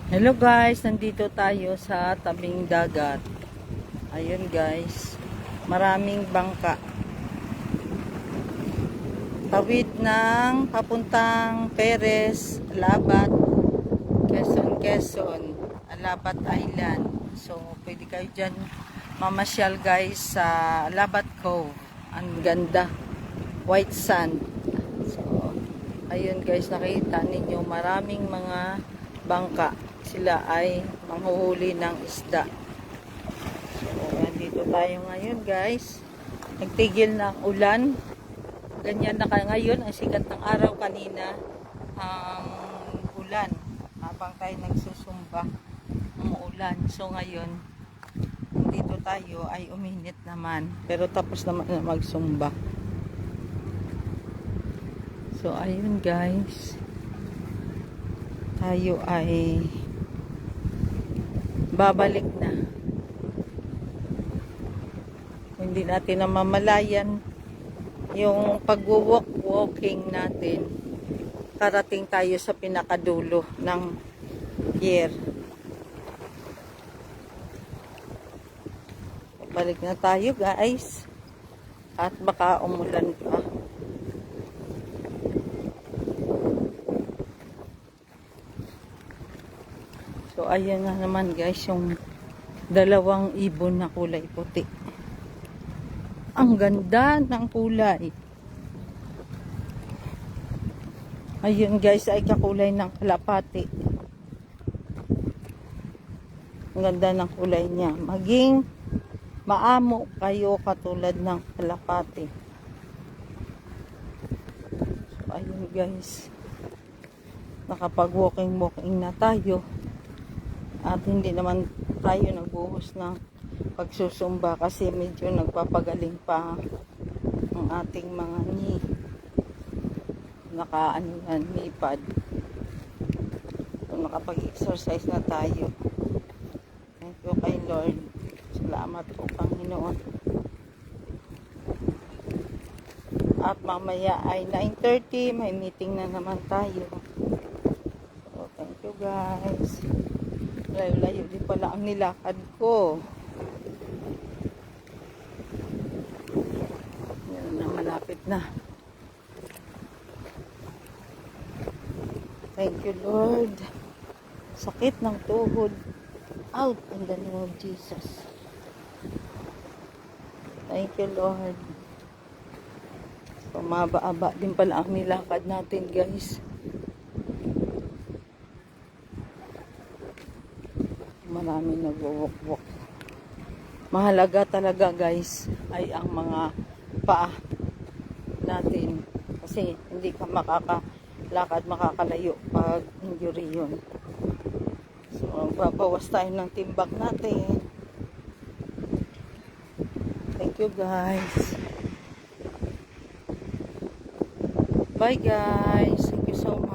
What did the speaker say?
Hello guys, nandito tayo sa tabing dagat. Ayun guys, maraming bangka. Tawid ng papuntang Perez, Alabat, Quezon, Alabat Island. So, pwede kayo dyan mamasyal guys sa Alabat Cove. Ang ganda, white sand. So, ayun guys, nakita ninyo maraming mga bangka. Sila ay manghuhuli ng isda. So, nandito tayo ngayon guys. Nagtigil ng ulan. Ganyan na ngayon ang sikat ng araw. Kanina ang ulan. Habang tayo nagsusumba, umuulan. So ngayon, dito tayo ay uminit naman. Pero tapos naman na magsumba. So ayun guys. Tayo ay babalik na. Hindi natin namamalayan yung pag-walking natin. Karating tayo sa pinakadulo ng pier. Balik na tayo guys. At baka umulan pa. So ayan na naman guys yung dalawang ibon na kulay puti. Ang ganda ng kulay. Ayun guys ay kakulay ng kalapati. Ang ganda ng kulay niya. Maging maamo kayo katulad ng kalapati. So ayun guys. Nakapag-walking na tayo. At hindi naman tayo nagbuhos ng pagsusumba kasi medyo nagpapagaling pa ang ating mga knee pad. So, nakapag-exercise na tayo. Thank you kay Lord. Salamat po Panginoon. At mamaya ay 9:30 may meeting na naman tayo. So, thank you guys. Layo-layo din pala ang nilakad ko. Yan na, malapit na. Thank you Lord. Sakit ng tuhod. Out in the name of Jesus. Thank you Lord. So, maba-aba din pala ang nilakad natin guys. Marami nag-walk. Mahalaga talaga guys ay ang mga paa natin kasi hindi ka makakalayo pag injury yun. So babawas tayo ng timbang natin. Thank you guys. Bye guys. Thank you so much.